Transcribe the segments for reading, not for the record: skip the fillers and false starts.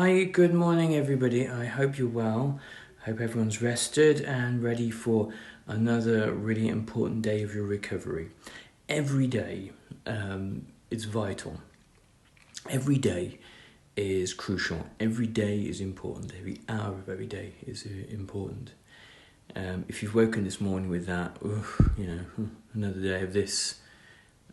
Hi, good morning everybody. I hope you're well. I hope everyone's rested and ready for another really important day of your recovery. Every day is vital. Every day is crucial. Every day is important. Every hour of every day is important. If you've woken this morning with that, another day of this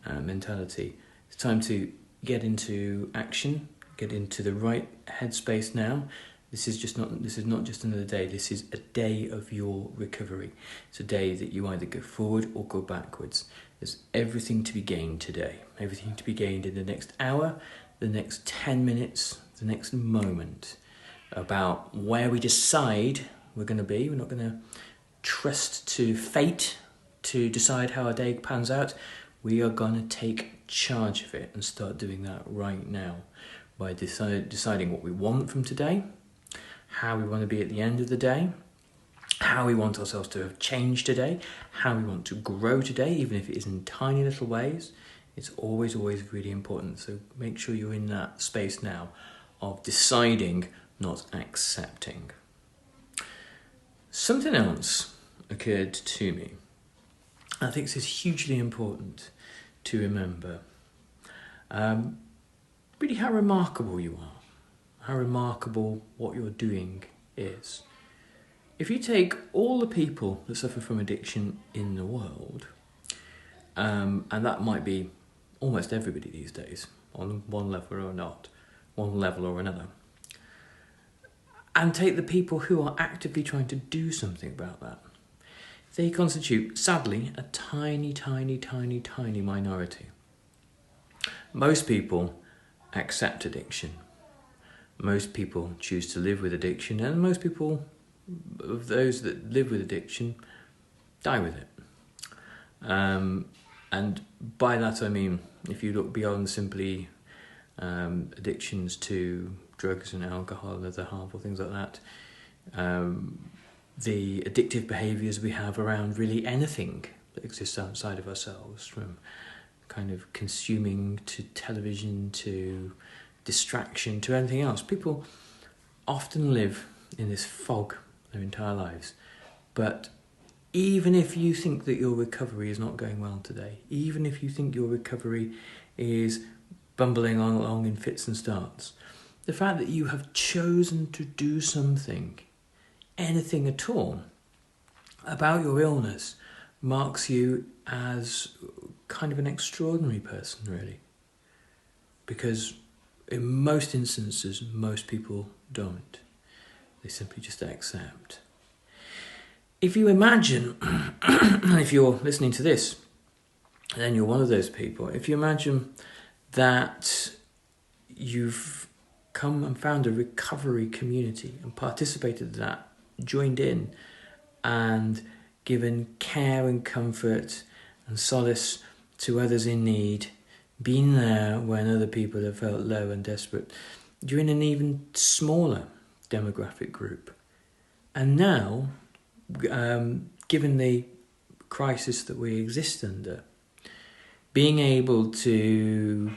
mentality, it's time to get into action. Get into the right headspace now. This is not just another day. This is a day of your recovery. It's a day that you either go forward or go backwards. There's everything to be gained today. Everything to be gained in the next hour, the next 10 minutes, the next moment. About where we decide we're going to be. We're not going to trust to fate to decide how our day pans out. We are going to take charge of it and start doing that right now. By deciding what we want from today, how we want to be at the end of the day, how we want ourselves to have changed today, how we want to grow today, even if it is in tiny little ways. It's always really important. So make sure you're in that space now of deciding, not accepting. Something else occurred to me. I think this is hugely important to remember. Really how remarkable you are, how remarkable what you're doing is. If you take all the people that suffer from addiction in the world, and that might be almost everybody these days, on one level or another, and take the people who are actively trying to do something about that, they constitute, sadly, a tiny minority. Most people accept addiction. Most people choose to live with addiction, and most people, of those that live with addiction, die with it. And by that I mean, if you look beyond simply addictions to drugs and alcohol and other harmful things like that, the addictive behaviours we have around really anything that exists outside of ourselves, from kind of consuming to television to distraction to anything else. People often live in this fog their entire lives. But even if you think that your recovery is not going well today, even if you think your recovery is bumbling on along in fits and starts, the fact that you have chosen to do something, anything at all, about your illness marks you as kind of an extraordinary person, really. Because in most instances, most people don't. They simply just accept. If you imagine, if you're listening to this, then you're one of those people. If you imagine that you've come and found a recovery community and participated in that, joined in, and given care and comfort and solace to others in need, been there when other people have felt low and desperate, you're in an even smaller demographic group. And now, given the crisis that we exist under, being able to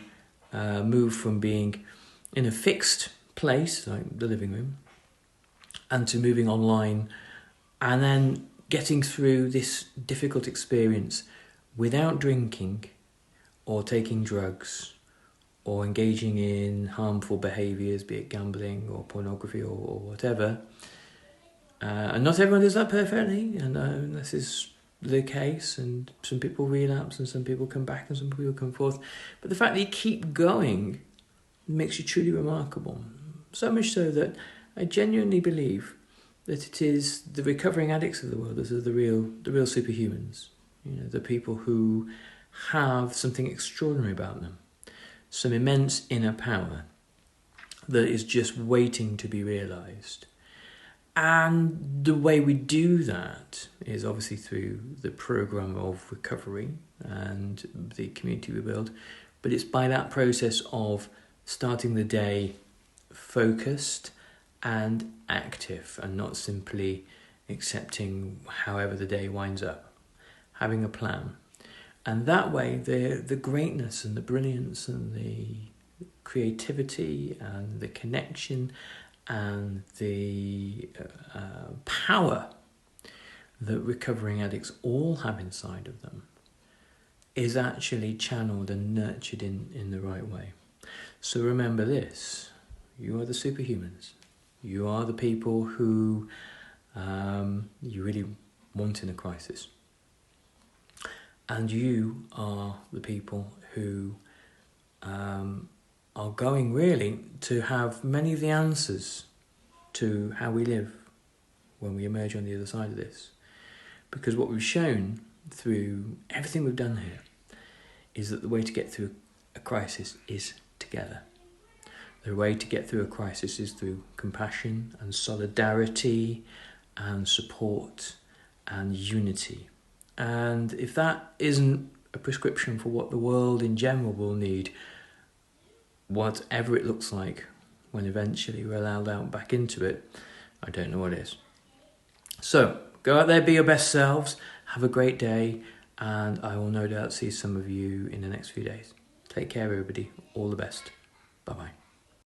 move from being in a fixed place, like the living room, and to moving online, and then getting through this difficult experience without drinking or taking drugs or engaging in harmful behaviours, be it gambling or pornography or whatever. And not everyone does that perfectly, and this is the case, and some people relapse and some people come back and some people come forth. But the fact that you keep going makes you truly remarkable. So much so that I genuinely believe that it is the recovering addicts of the world that are the real superhumans. The people who have something extraordinary about them, some immense inner power that is just waiting to be realised. And the way we do that is obviously through the programme of recovery and the community we build, but it's by that process of starting the day focused and active, and not simply accepting however the day winds up, having a plan. And that way the greatness and the brilliance and the creativity and the connection and the power that recovering addicts all have inside of them is actually channeled and nurtured in the right way. So remember this, you are the superhumans. You are the people who you really want in a crisis. And you are the people who are going really to have many of the answers to how we live when we emerge on the other side of this. Because what we've shown through everything we've done here is that the way to get through a crisis is together. The way to get through a crisis is through compassion and solidarity and support and unity. And if that isn't a prescription for what the world in general will need, whatever it looks like when eventually we're allowed out back into it, I don't know what is. So, go out there, be your best selves, have a great day, and I will no doubt see some of you in the next few days. Take care, everybody. All the best. Bye-bye.